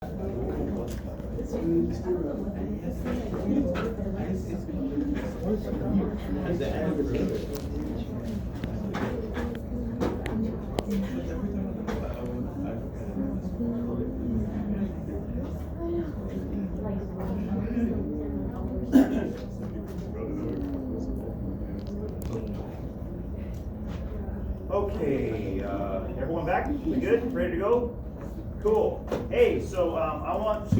Okay, everyone back? We good? Ready to go? Cool. Hey, so I want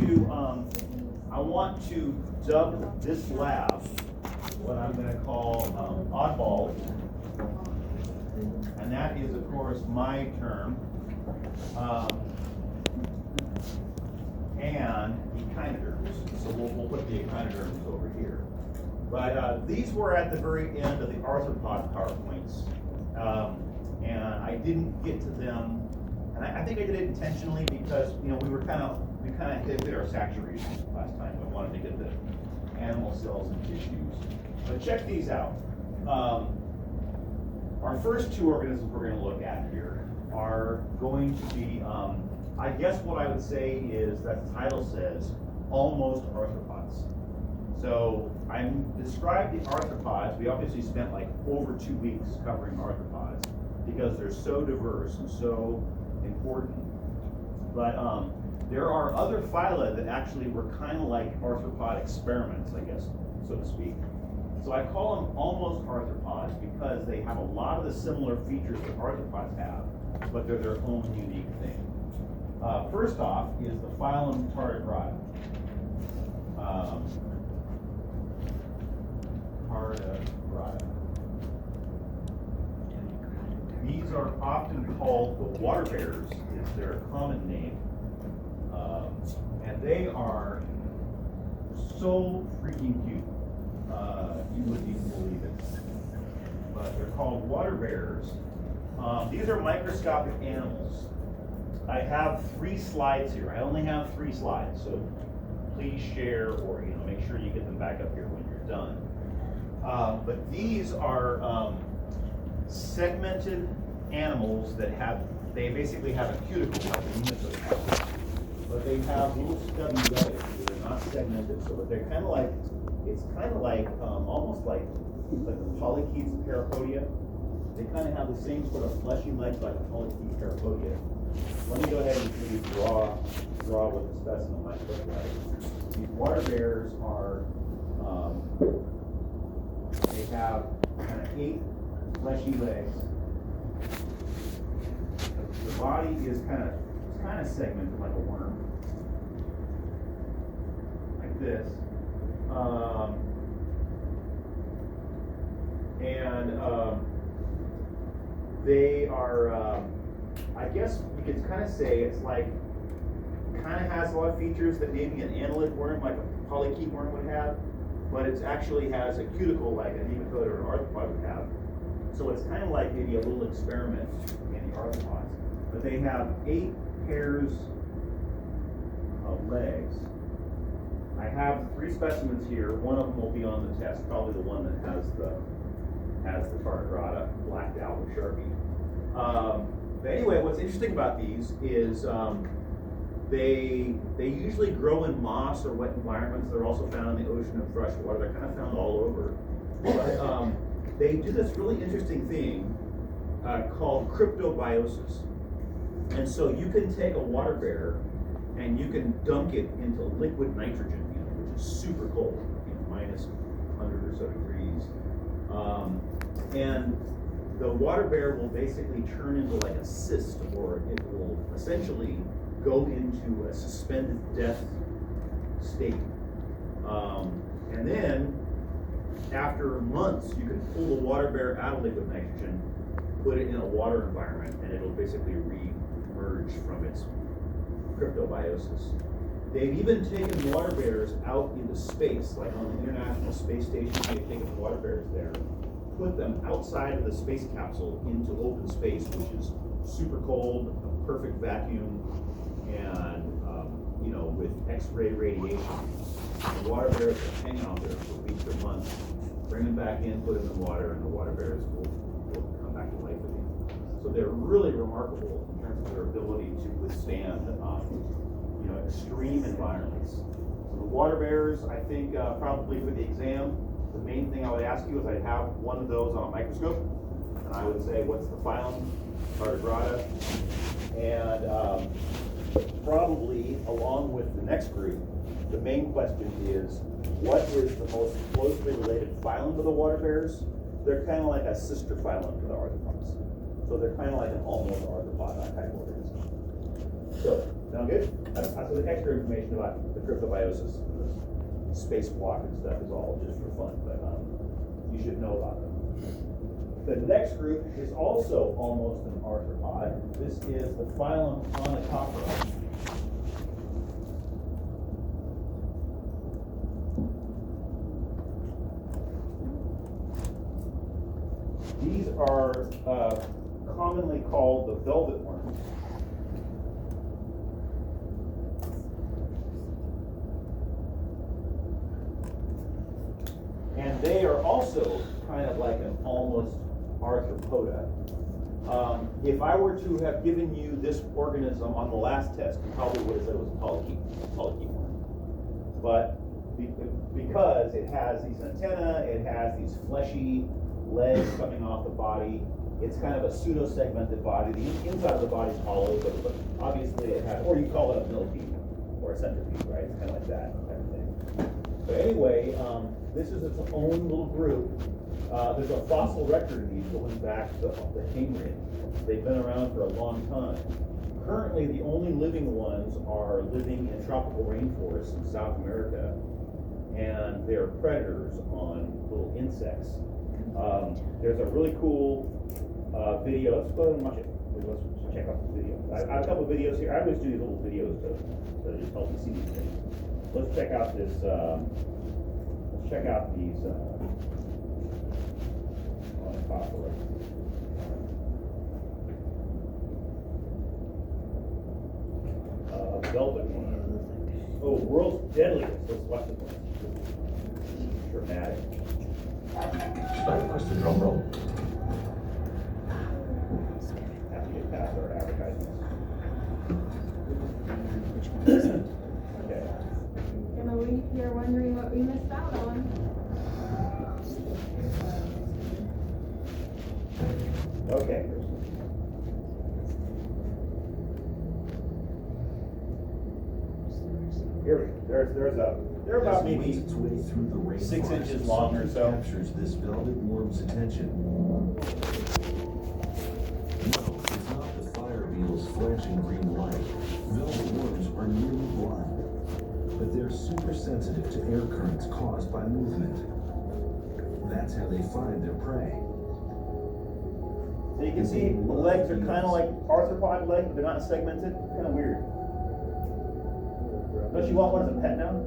to dub this lab what I'm going to call oddball, and that is, of course, my term, and echinoderms. So we'll put the echinoderms over here. But these were at the very end of the arthropod PowerPoints. And I didn't get to them, and I think I did it intentionally because we kind of hit our saturation last time. I wanted to get the animal cells and tissues. But check these out. Our first two organisms we're going to look at here are going to be, I guess what I would say is that the title says almost arthropods. So I described the arthropods. We obviously spent like over 2 weeks covering arthropods, because they're so diverse and so important. But there are other phyla that actually were kind of like arthropod experiments, I guess, so to speak. So I call them almost arthropods because they have a lot of the similar features that arthropods have, but they're their own unique thing. First off is the phylum Tardigrada. Tardigrada. These are often called the water bears, is their common name. And they are so freaking cute. You wouldn't even believe it. But they're called water bears. These are microscopic animals. I have 3 slides here. I only have 3 slides, so please share or make sure you get them back up here when you're done. But these are segmented animals that they basically have a cuticle like a nematode, but they have little stubby legs. They're not segmented, so they're kind of like, it's kind of like almost like the polychaetes parapodia. They kind of have the same sort of fleshy legs like the polychaetes parapodia. Let me go ahead and maybe draw what the specimen might look like. These water bears are, they have kind of 8 fleshy legs. The body is kind of segmented like a worm, like this. They are, I guess we could kind of say it's like, kind of has a lot of features that maybe an annelid worm, like a polychaete worm would have, but it actually has a cuticle like a nematode or an arthropod would have. So it's kind of like maybe a little experiment in the arthropods. But they have 8 pairs of legs. I have 3 specimens here. One of them will be on the test, probably the one that has the tardigrada blacked out with Sharpie. But anyway, what's interesting about these is they usually grow in moss or wet environments. They're also found in the ocean and fresh water. They're kind of found all over. But they do this really interesting thing called cryptobiosis. And so you can take a water bear and you can dunk it into liquid nitrogen, which is super cold, minus 100 or so degrees. And the water bear will basically turn into like a cyst, or it will essentially go into a suspended death state. And then after months, you can pull the water bear out of liquid nitrogen, put it in a water environment, and it'll basically re-emerge from its cryptobiosis. They've even taken water bears out into space, like on the International Space Station. They've taken water bears there, put them outside of the space capsule into open space, which is super cold, a perfect vacuum, and with X-ray radiation. The water bears are hanging out there for weeks or months. Bring them back in, put them in water, and the water bears will come back to life again. So they're really remarkable in terms of their ability to withstand extreme environments. So the water bears, I think probably for the exam, the main thing I would ask you is I'd have one of those on a microscope, and I would say, what's the phylum, Tardigrada, and probably along with the next group, the main question is, what is the most closely related phylum to the water bears? They're kind of like a sister phylum to the arthropods. So they're kind of like an almost arthropod, that type of organism. So, sound good? That's the extra information about the cryptobiosis. The spacewalk and stuff is all just for fun, but you should know about them. The next group is also almost an arthropod. This is the phylum Onychophora. These are commonly called the velvet worms. And they are also kind of like an almost arthropoda. If I were to have given you this organism on the last test, you probably would have said it was a polychaete worm. But because it has these antennae, it has these fleshy legs coming off the body, it's kind of a pseudo-segmented body. The inside of the body is hollow, but obviously it has, or you call it a millipede or a centipede, right? It's kind of like that type of thing. But anyway, this is its own little group. There's a fossil record of these going back to the Cambrian. They've been around for a long time. Currently, the only living ones are living in tropical rainforests in South America, and they're predators on little insects. There's a really cool video. Let's go ahead and watch it. Let's check out this video. I have a couple of videos here. I always do these little videos to just help you see these things. Let's check out this. Let's check out these. Velvet one. Oh, world's deadliest. Let's watch this one. Dramatic. Press the drum roll. Have to get past our advertisements. Okay. And you're wondering what we missed out on. Okay. Here, they're about maybe Its way through the rainforest, 6 inches long or so. Captures this velvet worm's attention. No, it's not the fire beetle's flashing green light. Velvet worms are nearly blind, but they're super sensitive to air currents caused by movement. That's how they find their prey. So you can see the legs are kind of like arthropod legs, but they're not segmented. Kind of weird. Don't you want one as a pet now?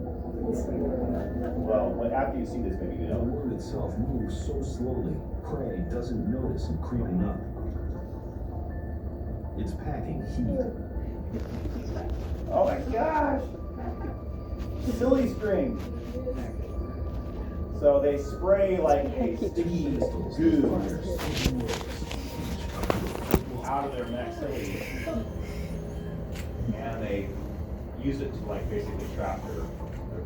Well, after you see this, maybe you The know. worm itself moves so slowly, prey doesn't notice it creeping up. It's packing heat. Oh my gosh! Silly string. So they spray like a sticky goo out of their maxilla, and they use it to like basically trap their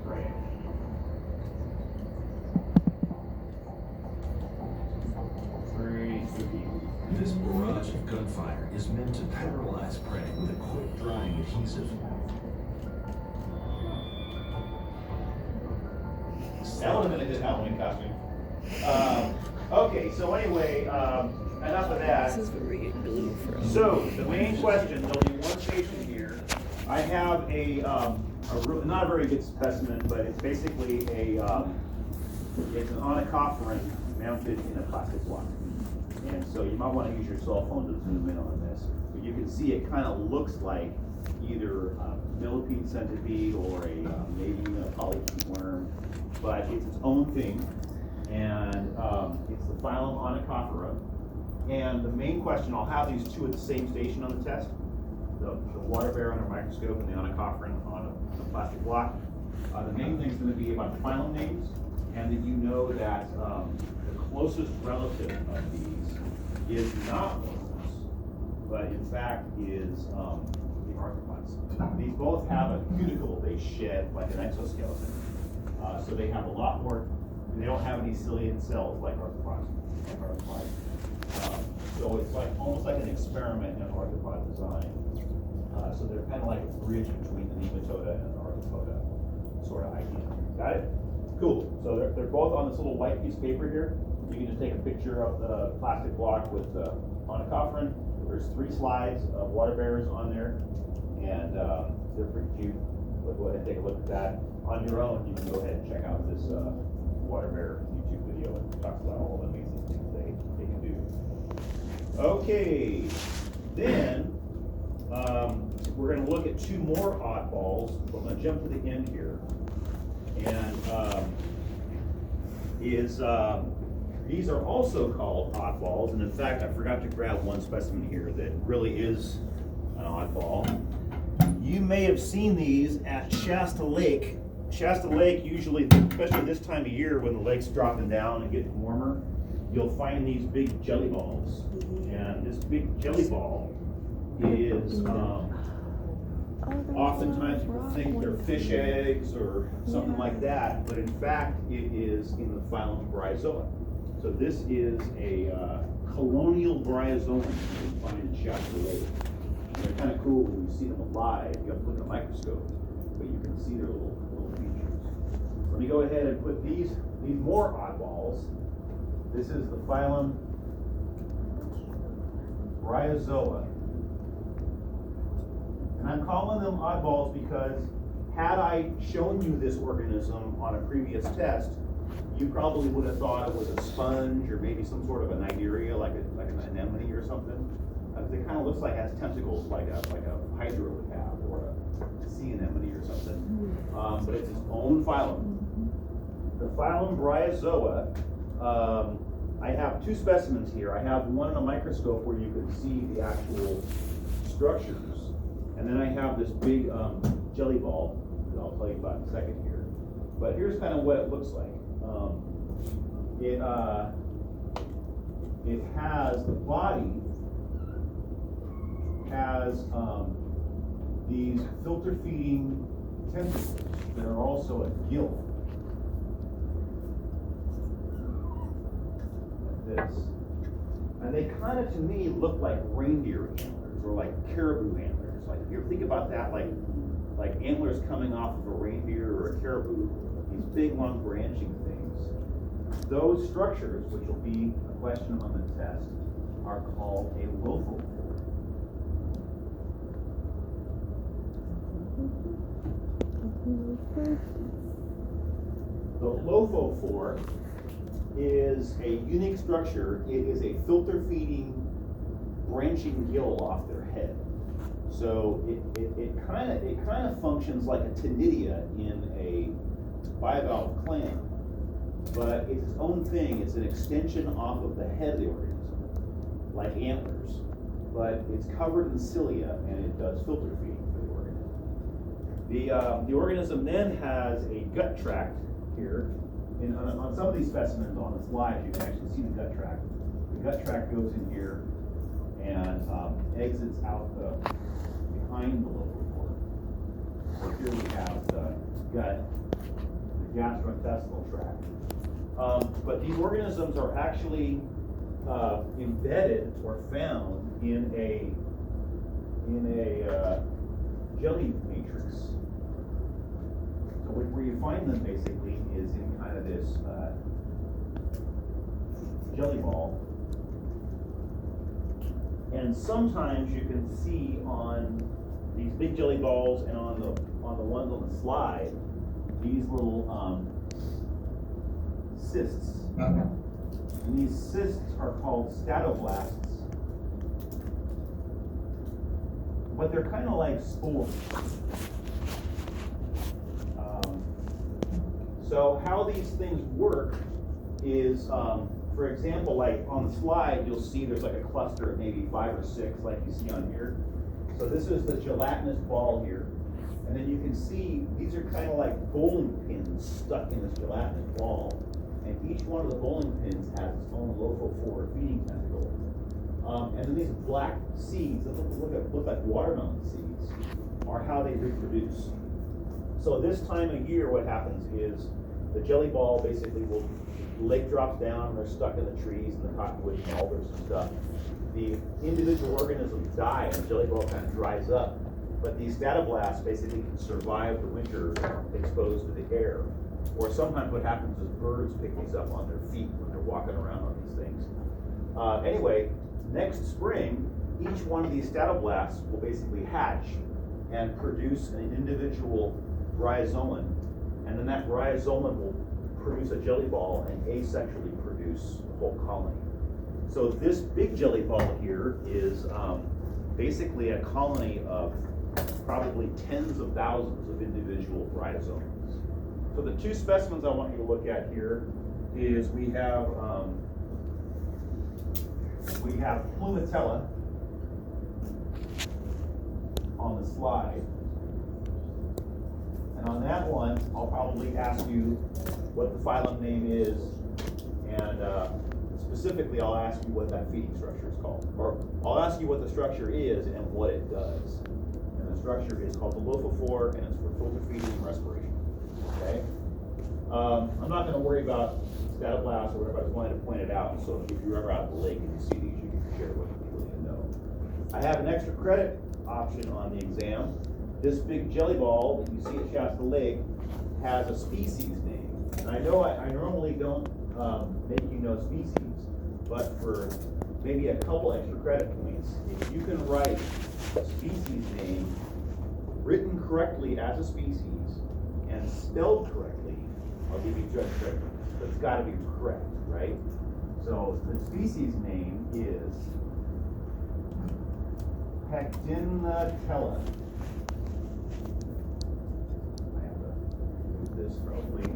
prey. Pretty spooky. This barrage of gunfire is meant to paralyze prey with a quick drying adhesive. That would have been a good Halloween costume. Okay, so anyway, enough of that. This is where we get glue from. So the main question, there'll be one station here. I have not a very good specimen, but it's basically it's an onychophoran mounted in a plastic block. And so you might want to use your cell phone to zoom in on this. But you can see it kind of looks like either a millipede centipede or maybe even a polychaete worm, but it's its own thing. And it's the phylum Onychophora. And the main question, I'll have these two at the same station on the test. The water bear under a microscope and the onychophoran on a plastic block. The main thing is going to be about the phylum names, and that you know that the closest relative of these is not worms, but in fact is the arthropods. These both have a cuticle they shed like an exoskeleton. So they have a lot more, they don't have any ciliate cells like arthropods. So it's like almost like an experiment in arthropod design. So they're kind of like a bridge between the nematoda and the arthropoda sort of idea. Got it? Cool. So they're both on this little white piece of paper here. You can just take a picture of the plastic block with onychophorin. There's 3 slides of water bears on there, and they're pretty cute. But go ahead and take a look at that. On your own, you can go ahead and check out this water bear YouTube video. It talks about all the amazing things they can do. Okay, then we're going to look at 2 more oddballs. I'm going to jump to the end here. And these are also called oddballs, and in fact, I forgot to grab one specimen here that really is an oddball. You may have seen these at Shasta Lake. Shasta Lake, usually, especially this time of year when the lake's dropping down and getting warmer, you'll find these big jelly balls. And this big jelly ball is oftentimes people think they're fish eggs or something like that, but in fact it is in the phylum Bryozoa. So this is a colonial bryozoan you can find in Shasta Lake. And they're kind of cool when you see them alive. You have to look at a microscope, but you can see their little features. Let me go ahead and put these more oddballs. This is the phylum Bryozoa. And I'm calling them oddballs because had I shown you this organism on a previous test, you probably would have thought it was a sponge or maybe some sort of a cnidaria, like an anemone or something. It kind of looks like it has tentacles like a hydra would have, or a sea anemone or something. But it's its own phylum. The phylum Bryozoa, I have 2 specimens here. I have one in a microscope where you can see the actual structures. And then I have this big jelly ball that I'll tell you about in a second here. But here's kind of what it looks like. It has, the body has these filter feeding tentacles that are also a gill. Like this. And they kind of, to me, look like reindeer antlers or like caribou antlers. Like, if you ever think about that, like antlers coming off of a reindeer or a caribou, these big, long branching things. Those structures, which will be a question on the test, are called a lophophore. The lophophore is a unique structure. It is a filter-feeding, branching gill off their head. So it kind of functions like a ctenidia in a bivalve clam, but it's its own thing. It's an extension off of the head of the organism, like antlers, but it's covered in cilia and it does filter feeding for the organism. The organism then has a gut tract here. On some of these specimens on the slides, you can actually see the gut tract. The gut tract goes in here and exits out behind the lophophore. So here we have the gut, the gastrointestinal tract. But these organisms are actually embedded or found in a jelly matrix. So where you find them basically is in kind of this jelly ball. And sometimes you can see on these big jelly balls and on the ones on the slide, these little cysts. And these cysts are called statoblasts. But they're kind of like spores. So how these things work is, for example, like on the slide, you'll see there's like a cluster of maybe 5 or 6, like you see on here. So this is the gelatinous ball here. And then you can see these are kind of like bowling pins stuck in this gelatinous ball. And each one of the bowling pins has its own lophophore feeding tentacle. And then these black seeds that look like watermelon seeds plants are how they reproduce. So this time of year, what happens is the jelly ball basically will, the lake drops down and they're stuck in the trees and the cottonwood and alders and stuff. The individual organisms die and the jelly ball kind of dries up. But these statoblasts basically can survive the winter exposed to the air. Or sometimes what happens is birds pick these up on their feet when they're walking around on these things. Anyway, next spring, each one of these statoblasts will basically hatch and produce an individual bryozoan. And then that bryozoan will produce a jelly ball and asexually produce a whole colony. So this big jelly ball here is basically a colony of probably tens of thousands of individual bryozoans. So the two specimens I want you to look at here is we have Plumatella on the slide. And on that one, I'll probably ask you what the phylum name is, and specifically I'll ask you what that feeding structure is called. Or I'll ask you what the structure is and what it does. And the structure is called the lophophore, and it's for filter feeding and respiration. Okay? I'm not going to worry about statoblasts or whatever, I just wanted to point it out, so if you're ever out at the lake and you see these, you can share what you really know. I have an extra credit option on the exam. This big jelly ball that you see at Shasta Lake has a species name. And I know I normally don't make you know species, but for maybe a couple extra credit points, if you can write a species name written correctly as a species and spelled correctly, I'll give you 2 extra credit points. But it's got to be correct, right? So the species name is Pectinatella. I have to move this probably.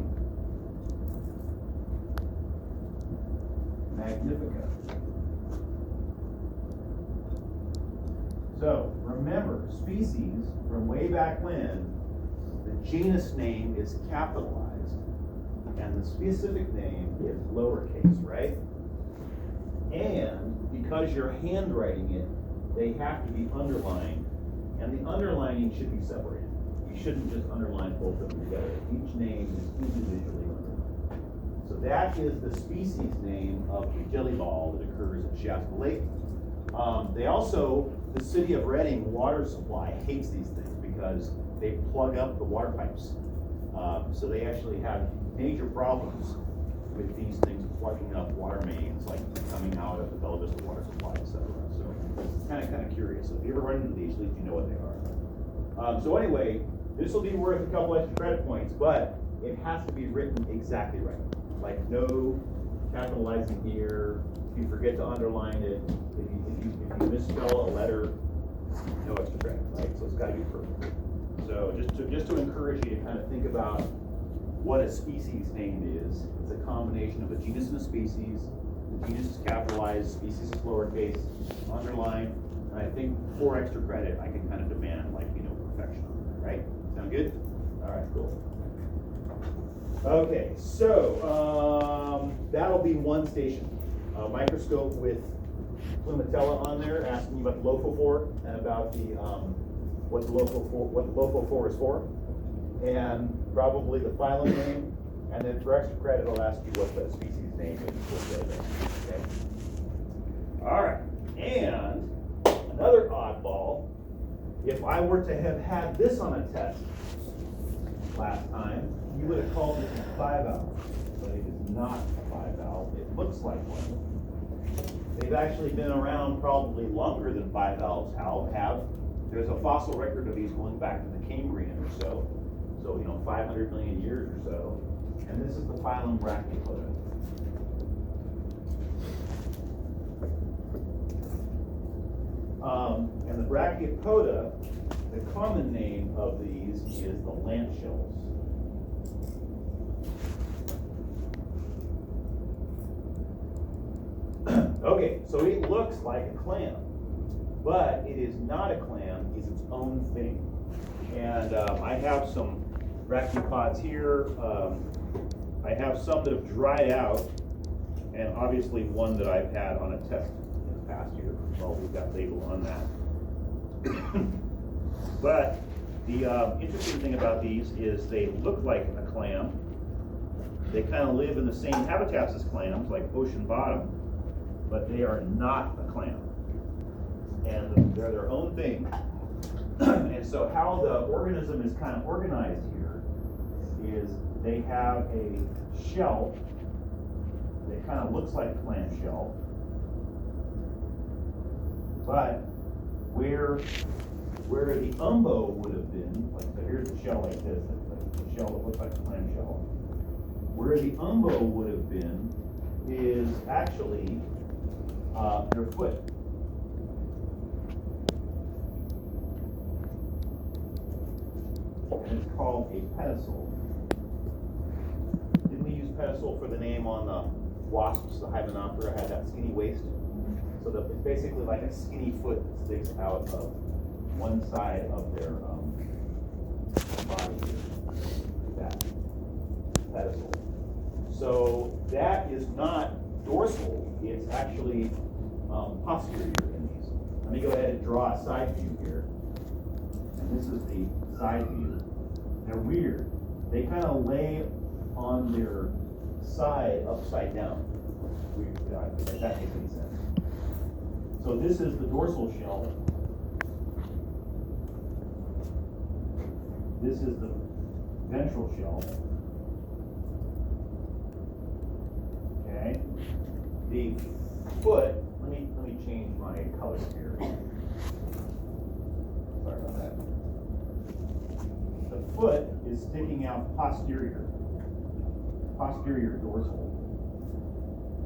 Magnifica. So remember, species from way back when, the genus name is capitalized and the specific name is lowercase, right? And because you're handwriting it, they have to be underlined, and the underlining should be separated. You shouldn't just underline both of them together. Each name is individually underlined. So that is the species name of the jelly ball that occurs at Shasta Lake. They also, the city of Reading water supply hates these things because they plug up the water pipes. So they actually have major problems with these things plugging up water mains, like coming out of the Bella Vista water supply, etc. So it's kind of curious. So if you ever run into these, at least you know what they are. So anyway, this will be worth a couple extra credit points, but it has to be written exactly right. Like no capitalizing here. If you forget to underline it, if you misspell a letter, no extra credit, right? So it's got to be perfect. So just to encourage you to kind of think about what a species name is. It's a combination of a genus and a species. The genus is capitalized, species is lowercase, underline, and I think 4 extra credit I can kind of demand, like, perfection on that, right? Sound good? All right, cool. Okay, so that'll be one station. A microscope with Plumatella on there, asking you about the lophophore and about the what the lophophore is for, and probably the phylum name, and then for extra credit I'll ask you what the species name is. Okay. All right, and another oddball. If I were to have had this on a test last time, you would have called it a bivalve, but it is not a bivalve. It looks like one. They've actually been around probably longer than bivalves have. There's a fossil record of these going back to the Cambrian or so. So, 500 million years or so. And this is the phylum Brachiopoda. And the Brachiopoda, the common name of these is the lance shells. Okay, so it looks like a clam, but it is not a clam, it's its own thing. And I have some brachiopods here. I have some that have dried out, and obviously one that I've had on a test in the past year. Well, we've got label on that. But the interesting thing about these is they look like a clam. They kind of live in the same habitats as clams, like ocean bottom, but they are not a clam. And they're their own thing. And so how the organism is kind of organized here is they have a shell that kind of looks like a clam shell, but where the umbo would have been, like so here's a shell like this, like a shell that looks like a clam shell. Where the umbo would have been is actually their foot. And it's called a pedicel. Didn't we use pedicel for the name on the wasps, the Hymenoptera had that skinny waist? So it's basically like a skinny foot that sticks out of one side of their body here. That pedicel. So that is not dorsal, it's actually posterior in these. Let me go ahead and draw a side view here. And this is the side view. They're weird. They kind of lay on their side upside down. Weird, if that makes any sense. So this is the dorsal shell. This is the ventral shell. Okay. The foot, let me change my color here. Sorry about that. The foot is sticking out posterior dorsal.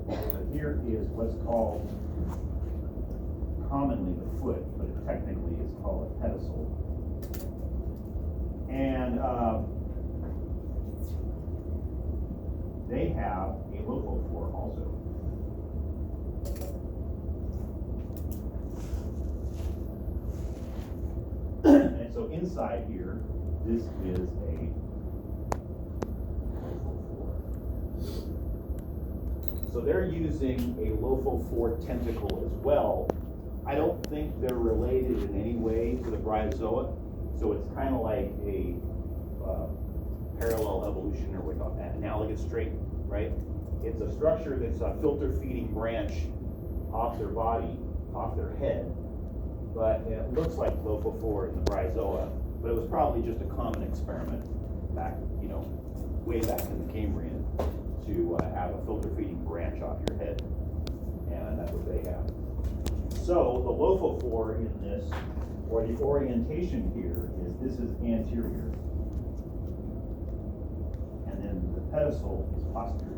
So here is what's called commonly the foot, but technically it's called a pedicel. And they have a lophophore also. And so inside here, this is a lophophore. So they're using a lophophore tentacle as well. I don't think they're related in any way to the bryozoa. So it's kind of like a parallel evolution, or what we call analogous trait, right? It's a structure that's a filter feeding branch off their body, off their head, but it looks like lophophore in the bryozoa, but it was probably just a common experiment back, way back in the Cambrian to have a filter feeding branch off your head, and that's what they have. So the lophophore in this, or the orientation here, is this is anterior, and then the pedicel is posterior.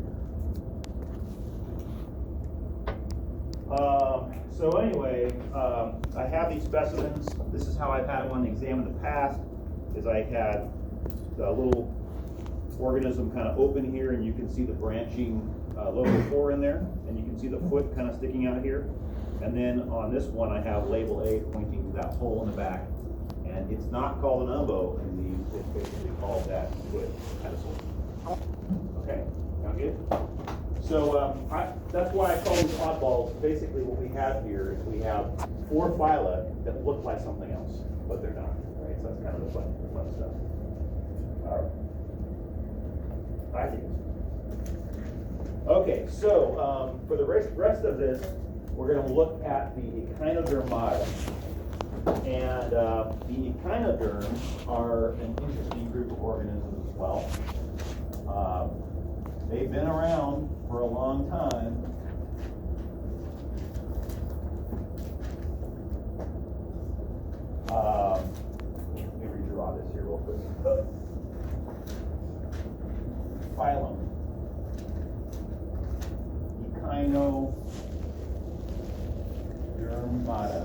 So anyway, I have these specimens. This is how I've had one examined in the past, is I had a little organism kind of open here, and you can see the branching lophophore in there, and you can see the foot kind of sticking out here. And then on this one, I have label A pointing to that hole in the back, and it's not called an umbo in these, it's basically called that foot pedicel. Okay, sound good? So that's why I call these oddballs. Basically what we have here is we have 4 phyla that look like something else, but they're not, right? So that's kind of the fun stuff. All right. I think. Okay, so for the rest of this, we're going to look at the echinodermata. And the echinoderms are an interesting group of organisms as well. They've been around for a long time. Let me redraw this here real quick. Phylum. Echinodermata.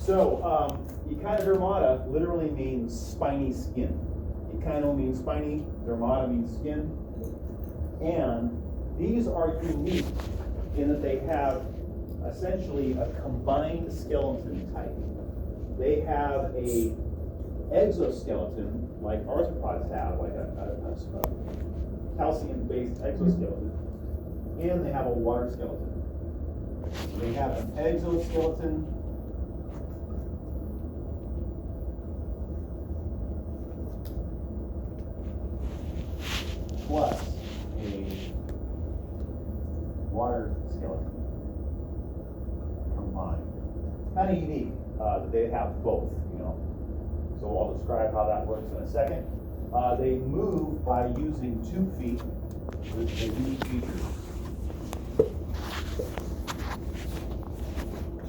So, echinodermata literally means spiny skin. Echino means spiny, dermata means skin. And these are unique in that they have essentially a combined skeleton type. They have a exoskeleton like arthropods have, like a calcium-based exoskeleton, and they have a water skeleton. They have an exoskeleton plus a water skeleton combined. Kind of unique that they have both, you know. So I'll describe how that works in a second. They move by using 2 feet with the unique features.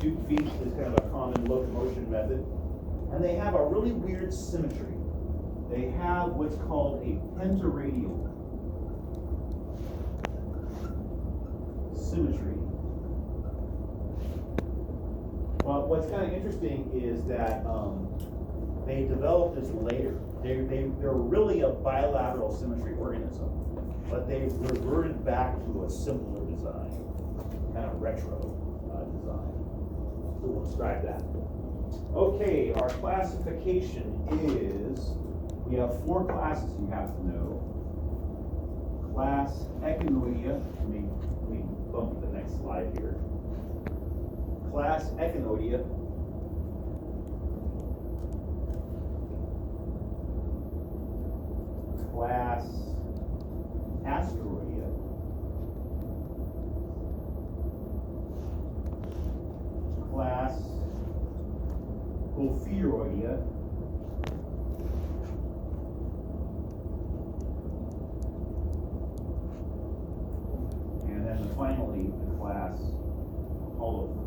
2 feet is kind of a common locomotion method. And they have a really weird symmetry. They have what's called a pentaradial symmetry. Well, what's kind of interesting is that they developed this later. They're really a bilateral symmetry organism, but they've reverted back to a simpler design, kind of retro design. So we'll describe that. Okay, our classification is, we have 4 classes you have to know. Class Echinoidea, let me bump to the next slide here. Class Echinoidea. Class Asteroidea. Class Ophiuroidea. And then finally the class Holophobia.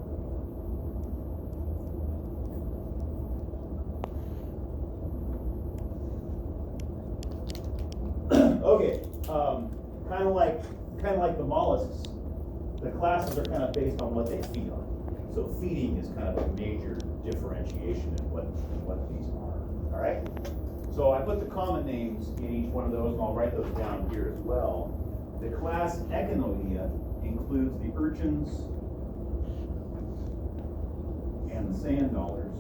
Okay, kind of like the mollusks, the classes are kind of based on what they feed on. So feeding is kind of a major differentiation in what these are. All right. So I put the common names in each one of those, and I'll write those down here as well. The class Echinoidea includes the urchins and the sand dollars.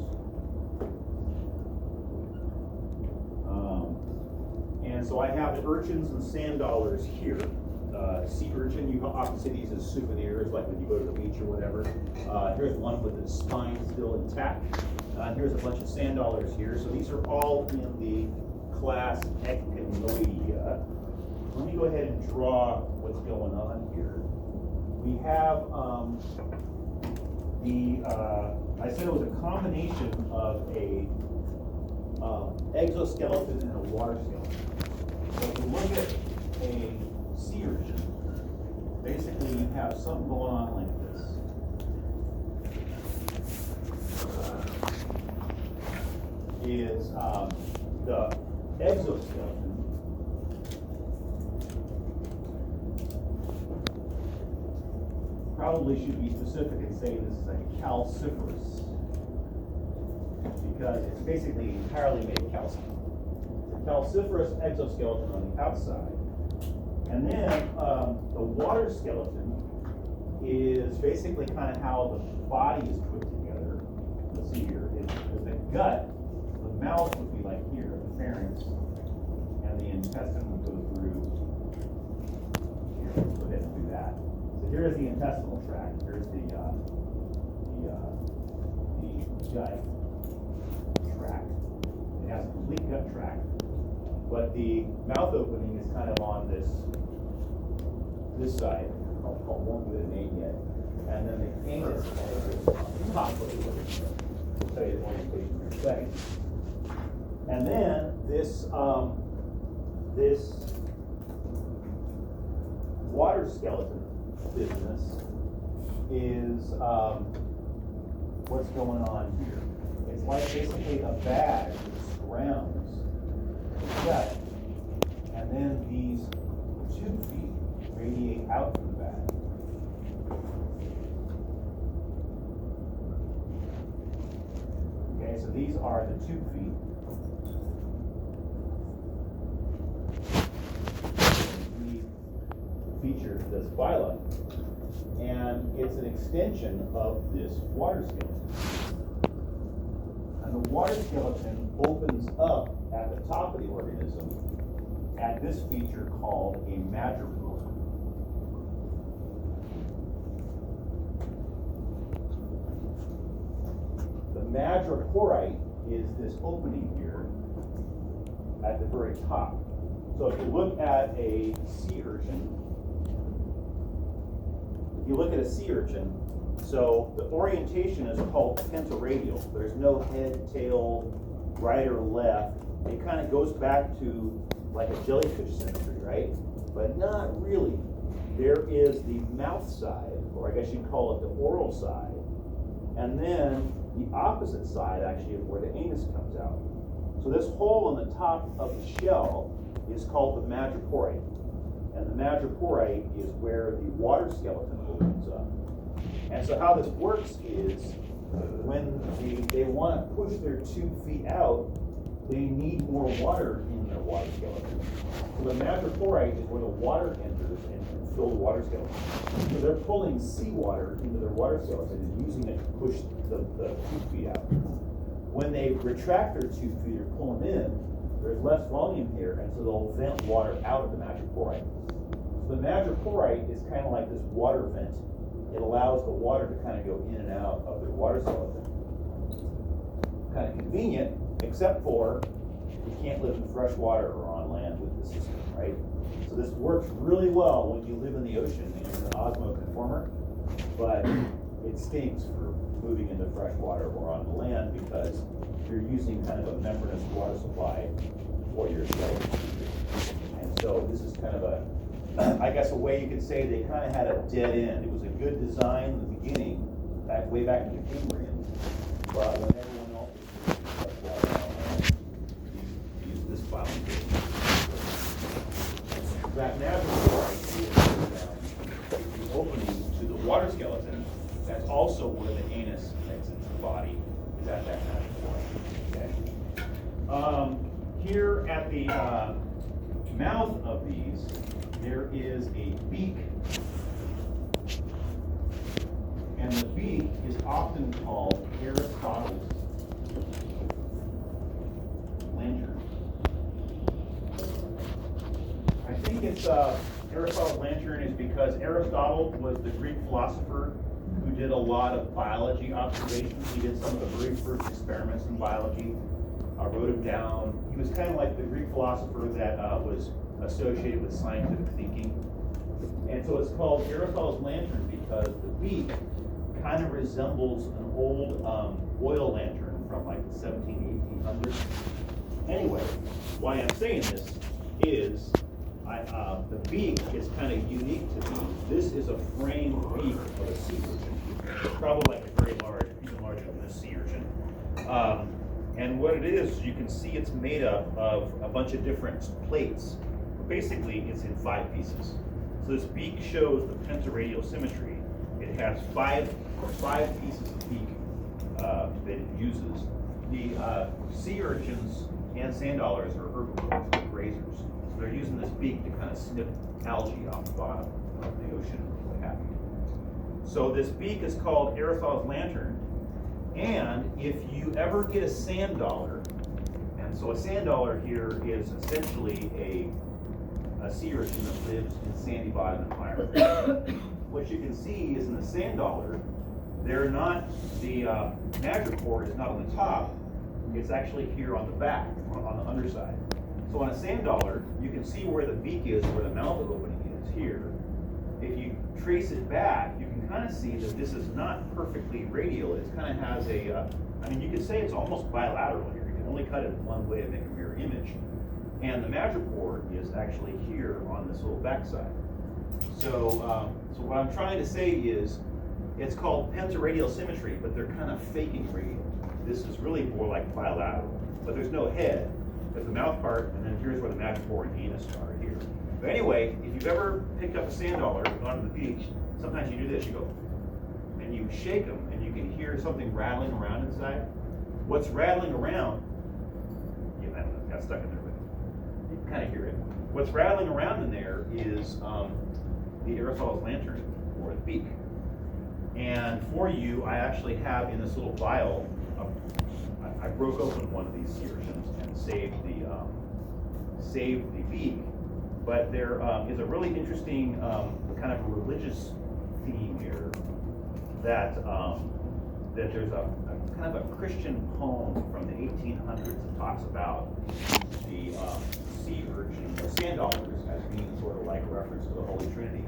And so I have the urchins and sand dollars here. Sea urchin, you can often see these as souvenirs, like when you go to the beach or whatever. Here's one with the spine still intact. Here's a bunch of sand dollars here. So these are all in the class Echinoidea. Let me go ahead and draw what's going on here. We have I said it was a combination of a exoskeleton and a water skeleton. So if you look at a sea urchin, basically you have something going on like this. Is the exoskeleton probably should be specific and say this is a calciferous, because it's basically entirely made of calcium. It's a calciferous exoskeleton on the outside. And then the water skeleton is basically kind of how the body is put together. Let's see here. The gut, the mouth would be like here, the pharynx, and the intestine would go through here. Let's go ahead and do that. So here's the intestinal tract. Here's the gut tract. It has a complete gut tract, but the mouth opening is kind of on this side. I won't give it a name yet. And then the anus is on the top of the organ. I'll tell you the orientation in a second. And then this water skeleton business is what's going on here. It's like basically a bag that surrounds the gut, and then these 2 feet radiate out from the bag. Okay, so these are the 2 feet. The feature that's byline, and it's an extension of this water skeleton. And the water skeleton opens up at the top of the organism at this feature called a madrepore. madreporite is this opening here at the very top. So if you look at a sea urchin, so the orientation is called pentaradial. There's no head, tail, right or left. It kind of goes back to like a jellyfish symmetry, right? But not really. There is the mouth side, or I guess you'd call it the oral side, and then the opposite side actually is where the anus comes out. So this hole in the top of the shell is called the madreporite. And the madreporite is where the water skeleton opens up. And so how this works is when they want to push their 2 feet out, they need more water in their water skeleton. So the madreporite is where the water enters and fill the water skeleton. So they're pulling seawater into their water skeleton and using it to push the 2 feet out. When they retract their 2 feet or pull them in, there's less volume here, and so they'll vent water out of the madreporite. So the madreporite is kind of like this water vent. It allows the water to kind of go in and out of their water skeleton. Kind of convenient, except for you can't live in fresh water or on land with the system, right? So this works really well when you live in the ocean and you're an osmoconformer, but it stinks for moving into fresh water or on the land because you're using kind of a membranous water supply for your skeleton. And so this is kind of I guess a way you could say they kind of had a dead end. It was a good design in the beginning, way back in the Cambrian, but when everyone else was used this filing. That madreporite is the opening to the water skeleton. That's also where the anus exits the body, is at that madreporite. Okay. Here at the mouth of these, there is a beak, and the beak is often called Aristotle's lantern. I think it's Aristotle's lantern is because Aristotle was the Greek philosopher who did a lot of biology observations. He did some of the very first experiments in biology, wrote them down. He was kind of like the Greek philosopher that was associated with scientific thinking. And so it's called Aristotle's lantern because the beak kind of resembles an old oil lantern from like the 1800s. Anyway, why I'm saying this is the beak is kind of unique to me. This is a framed beak of a sea urchin. Probably like a very large, even larger than this sea urchin. And what it is, you can see it's made up of a bunch of different plates. Basically, it's in 5 pieces. So this beak shows the pentaradial symmetry. It has five pieces of beak that it uses. The sea urchins and sand dollars are herbivores, like grazers. So they're using this beak to kind of snip algae off the bottom of the ocean, or what have you. So this beak is called Aristotle's lantern. And if you ever get a sand dollar, and so a sand dollar here is essentially a sea urchin that lives in sandy bottom environment. What you can see is in the sand dollar, they're not, the madrepore is not on the top, it's actually here on the back, on the underside. So on a sand dollar, you can see where the beak is, where the mouth opening is here. If you trace it back, you can kind of see that this is not perfectly radial. It kind of has a, I mean, you could say it's almost bilateral here. You can only cut it one way to make a mirror image. And the madrepore is actually here on this little backside. So, so what I'm trying to say is, it's called pentaradial symmetry, but they're kind of faking radial. This is really more like bilateral, but there's no head. There's the mouth part, and then here's where the madrepore and anus are here. But anyway, if you've ever picked up a sand dollar and gone to the beach, sometimes you do this, you go, and you shake them, and you can hear something rattling around inside. What's rattling around, yeah, I don't know, it got stuck in there, but you can kind of hear it. What's rattling around in there is the Aristotle's lantern, or the beak. And for you, I actually have in this little vial, I broke open one of these sea urchins and saved the beak. But there is a really interesting kind of religious theme here that that there's a kind of a Christian poem from the 1800s that talks about the sea urchin, or sand dollars, as being sort of like a reference to the Holy Trinity.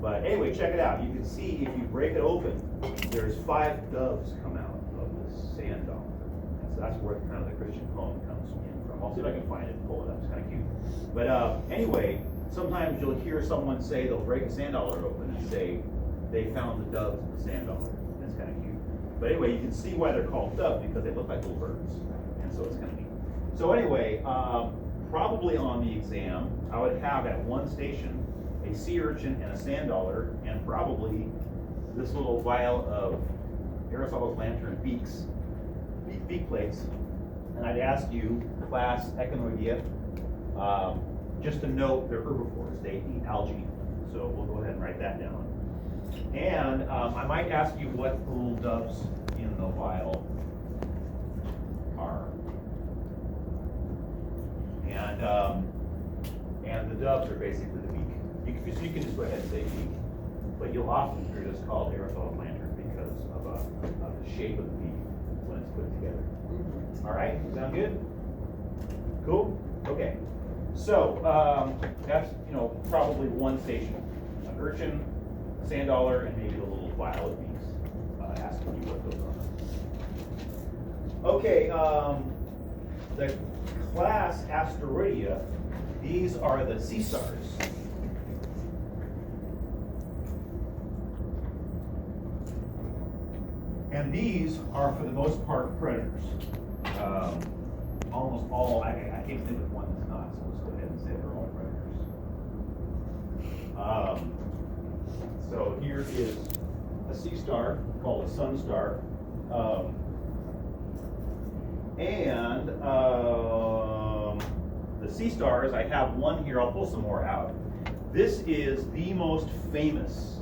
But anyway, check it out. You can see if you break it open, there's 5 doves come out of this sand dollar. And so that's where kind of the Christian poem comes in from. I'll see if I can find it and pull it up. It's kind of cute. But anyway, sometimes you'll hear someone say, they'll break a sand dollar open and say, they found the doves in the sand dollar. That's kind of cute. But anyway, you can see why they're called doves, because they look like little birds. And so it's kind of neat. So anyway, probably on the exam, I would have at one station a sea urchin and a sand dollar, and probably this little vial of Aristotle's lantern beak plates. And I'd ask you, class Echinoidea, just to note they're herbivores, they eat algae. So we'll go ahead and write that down. And I might ask you what the little doves in the vial are. And the doves are basically the beak. So you can just go ahead and say beak, but you'll often hear this called Aristotle's lantern because of the shape of the beak when it's put together. All right, sound good? Cool? Okay. So that's probably one station: an urchin, a sand dollar, and maybe a little vial of beaks. Asking you what those are. Okay. The class Asteroidea. These are the sea stars. And these are, for the most part, predators. Almost all, I can't think of one that's not, so let's go ahead and say they're all predators. So here is a sea star called a sun star. The sea stars, I have one here, I'll pull some more out. This is the most famous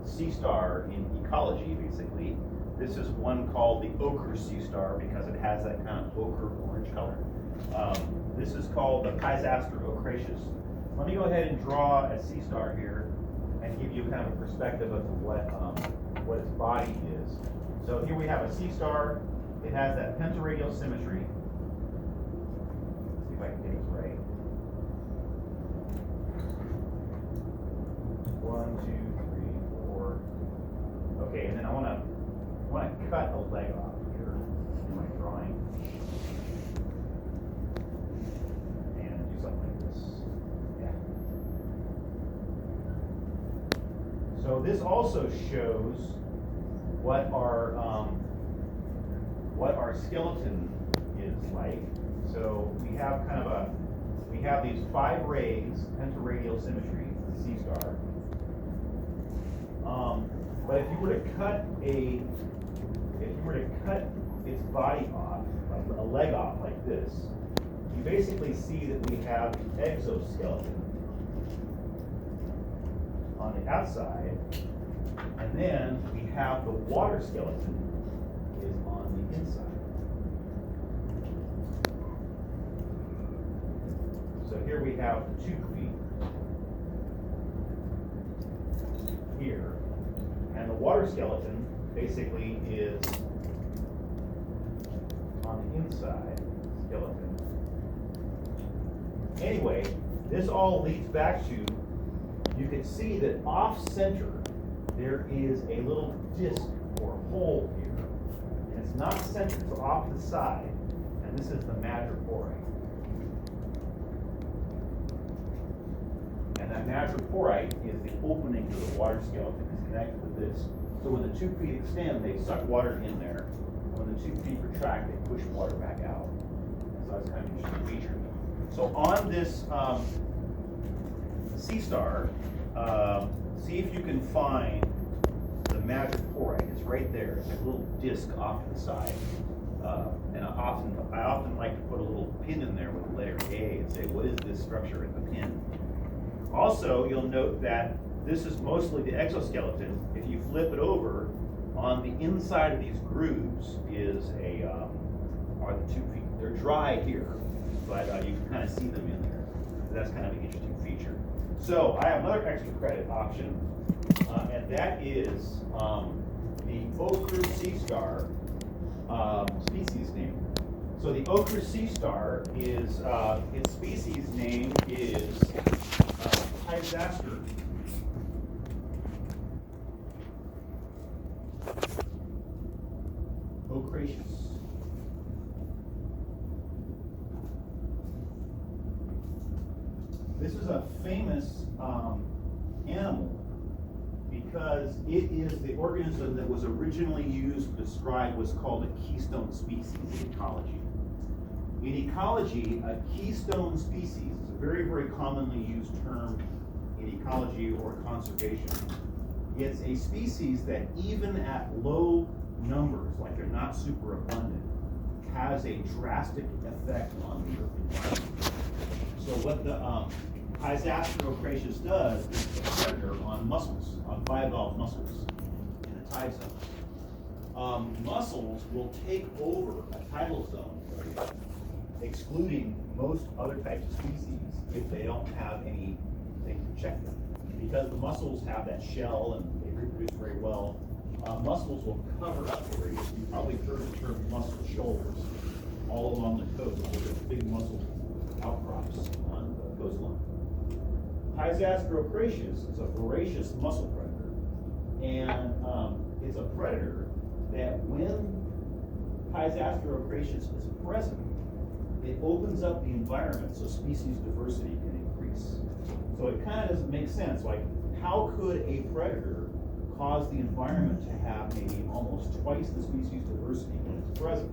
sea star in ecology, basically. This is one called the ochre sea star because it has that kind of ochre orange color. This is called the Pisaster ochraceus. Let me go ahead and draw a sea star here and give you kind of a perspective of what its body is. So here we have a sea star. It has that pentaradial symmetry. Let's see if I can get it right. 1, 2, 3, 4. Okay, and then I want to cut a leg off here in my drawing and do something like this. Yeah. So this also shows what our skeleton is like. So we have these 5 rays, pentaradial symmetry, the sea star. But if you were to cut its body off, a leg off like this, you basically see that we have the exoskeleton on the outside, and then we have the water skeleton is on the inside. So here we have the 2 feet here, and the water skeleton basically is on the inside skeleton. Anyway, this all leads back to, you can see that off center there is a little disc or hole here, and it's not centered, it's off the side, and this is the madrepore. And that madreporite is the opening to the water skeleton. It's connected with this. So when the 2 feet extend, they suck water in there. And when the 2 feet retract, they push water back out. So that's kind of an interesting feature. So on this sea star, see if you can find the madreporite. It's right there. It's like a little disc off to the side. And I often like to put a little pin in there with the letter A and say, what is this structure in the pin? Also, you'll note that this is mostly the exoskeleton. If you flip it over, on the inside of these grooves are the 2 feet. They're dry here, but you can kind of see them in there. That's kind of an interesting feature. So I have another extra credit option, and that is the ochre sea star species name. So the ochre sea star is, its species name is Hyzaster. Ochraceus. This is a famous animal because it is the organism that was originally used to describe what's called a keystone species in ecology. In ecology, a keystone species is a very, very commonly used term in ecology or conservation. It's a species that even at low numbers, like they're not super abundant, has a drastic effect on the environment. So what the Hyzaster ochraceus does is it's a predator on mussels, on bivalve mussels in the tide zone. Mussels will take over a tidal zone, excluding most other types of species if they don't have anything to check them. Because the mussels have that shell and they reproduce very well, mussels will cover up areas. You've probably heard the term mussel shoals all along the coast. There's big mussel outcrops on the coastline. Hyzaster ochraceus is a voracious mussel predator, and it's a predator that when Hyzaster ochraceus is present, it opens up the environment so species diversity can increase. So it kind of doesn't make sense. Like, how could a predator cause the environment to have maybe almost twice the species diversity when it's present?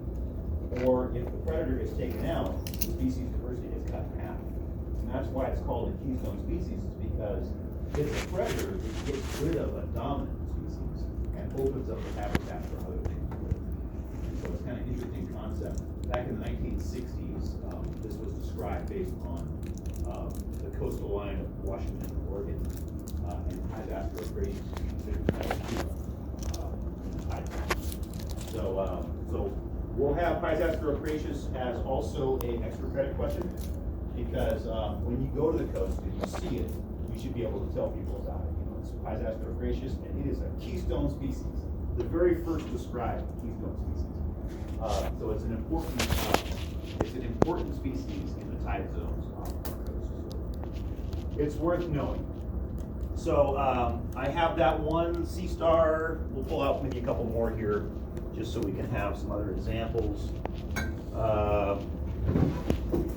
Or if the predator is taken out, the species diversity is cut in half. And that's why it's called a keystone species, is because it's a predator that gets rid of a dominant species and opens up the habitat for other things to live. So it's kind of an interesting concept. Back in the 1960s, this was described based on the coastal line of Washington and Oregon, and Hyzaster ochraceus is considered kind of so we'll have Hyzaster ochraceus as also an extra credit question, because when you go to the coast and you see it, you should be able to tell people about it. You know, it's Hyzaster ochraceus, and it is a keystone species, the very first described keystone species. So it's an important species in the tide zones off our coast. It's worth knowing. So I have that one sea star. We'll pull out maybe a couple more here, just so we can have some other examples.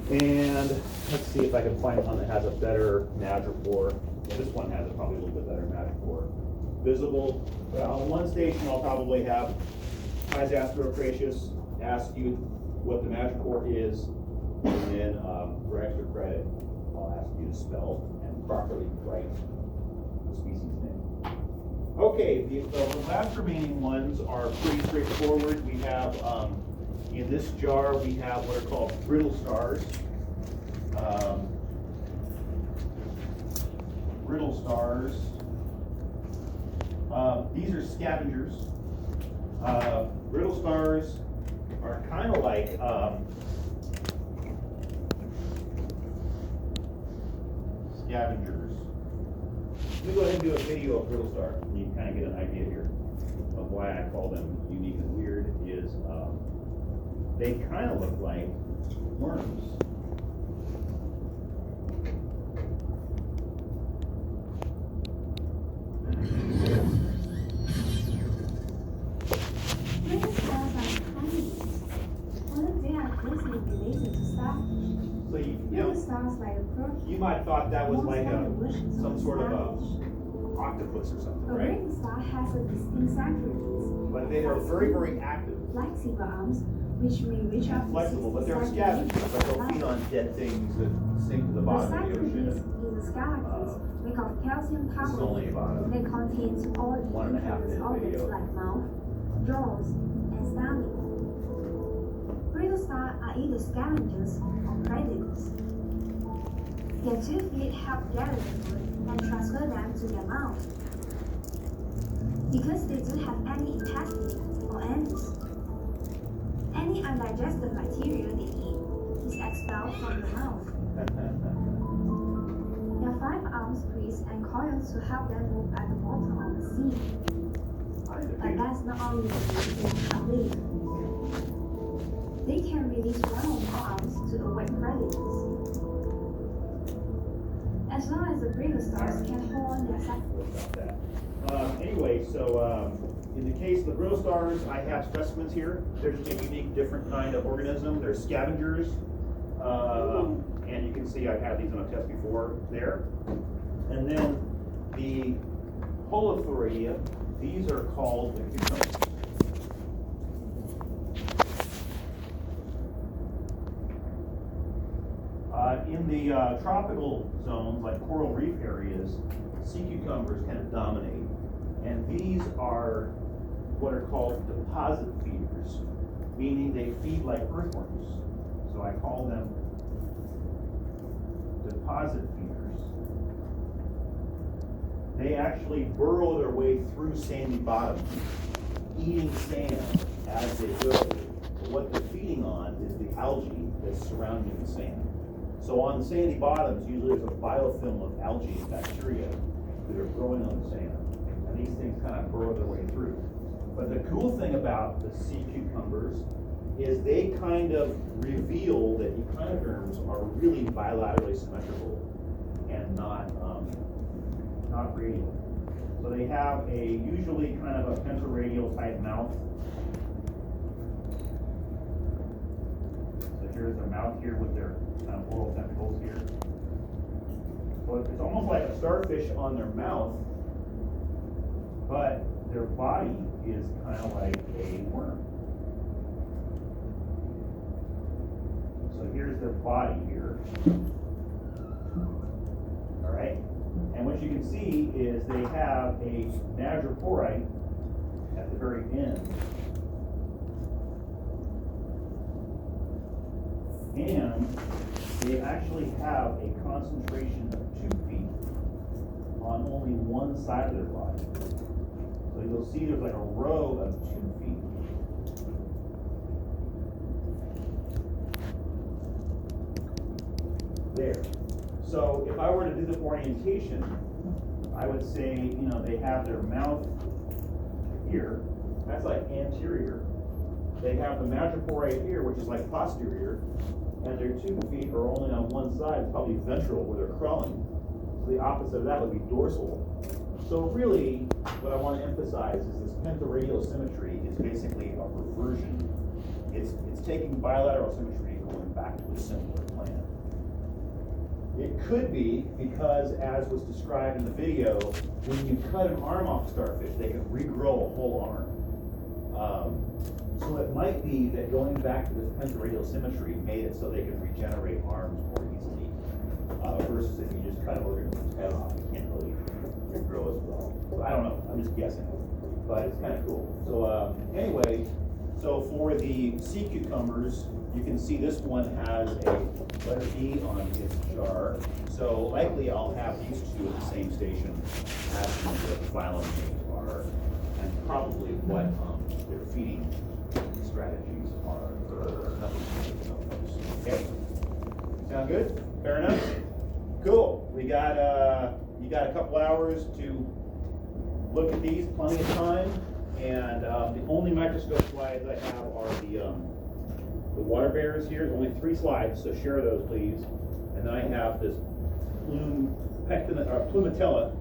And let's see if I can find one that has a better madrepore. Yeah, this one has probably a little bit better madrepore. Visible. On one station, I'll probably have Hyzaster ochraceus, ask you what the madrepore is, and then for extra credit, I'll ask you to spell and properly write the species name. Okay, the last remaining ones are pretty straightforward. We have, in this jar, we have what are called brittle stars. Brittle stars. These are scavengers. Brittle stars are kind of like scavengers. Let me go ahead and do a video of brittle star. You can kind of get an idea here of why I call them unique and weird. Is they kind of look like worms. Brittle stars are tiny. Although they are closely related to stars, So brittle stars like a protein. you might have thought that was Most like like the versions of some sort of starfish. a octopus or something, A right? brittle star has a distinct characteristics. But they are very, very active. Flexible arms, which may reach up to Flexible, but they're 60 scavengers, but they'll centimeters feed on dead things that sink to the The bottom of the cyclodes ocean. is a skeleton made of calcium This is only carbonate about that contains all the 1.5 intricate minute organs video. like mouth, jaws, and stomach. Brittle stars are either scavengers or predators. Their 2 feet help gather the food and transfer them to their mouth. Because they don't have any intestine or anus, any undigested material they eat is expelled from the mouth. Their 5 arms twist and coil to help them move at the bottom of the sea. I But that's not all you can leave. They can release warning arms to avoid predators. As long as the breeder stars can hold on their side. Anyway, so in the case of the brittle stars, I have specimens here. They're just a unique, different kind of organism. They're scavengers. And you can see I had these on a test before there. And then the Holothuria, these are called the cucumbers. In the tropical zones, like coral reef areas, sea cucumbers kind of dominate. And these are what are called deposit feeders, meaning they feed like earthworms. So I call them deposit feeders. They actually burrow their way through sandy bottoms, eating sand as they go. But what they're feeding on is the algae that's surrounding the sand. So on the sandy bottoms, usually there's a biofilm of algae and bacteria that are growing on the sand. And these things kind of burrow their way through. But the cool thing about the sea cucumbers is they kind of reveal that echinoderms are really bilaterally symmetrical and not radial. So they have a usually kind of a pentaradial type mouth. So here's their mouth here with their kind of oral tentacles here. So it's almost like a starfish on their mouth, but their body is kind of like a worm. So here's their body here. All right. And what you can see is they have a madrepore at the very end. And they actually have a concentration of 2 feet on only one side of their body. So you'll see there's like a row of 2 feet. There. So if I were to do the orientation, I would say, you know, they have their mouth here. That's like anterior. They have the madrepore here, which is like posterior. And their 2 feet are only on one side. It's probably ventral, where they're crawling. So the opposite of that would be dorsal. So really, what I want to emphasize is this pentaradial symmetry is basically a reversion. It's taking bilateral symmetry and going back to a simpler plan. It could be because, as was described in the video, when you cut an arm off a starfish, they can regrow a whole arm. So it might be that going back to this pentaradial symmetry made it so they can regenerate arms more easily, versus if you just cut an organism's head off, you can't really regrow as well. So I don't know, I'm just guessing, but it's kind of cool. So anyway, so for the sea cucumbers, you can see this one has a letter E on its jar. So likely I'll have these two at the same station as the phylum names are, and probably what their feeding strategies are. Okay. Sound good? Fair enough? Cool. We got you got a couple hours to look at these, plenty of time. And the only microscope slides I have are the water bears here. There's only 3 slides, so share those, please. And then I have this plumatella,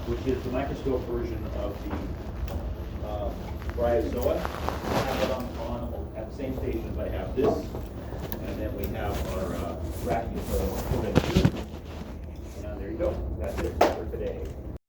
which is the microscope version of the bryozoa. I have it on at the same station as I have this, and then we have our brachiopods. And there you go. That's it for today.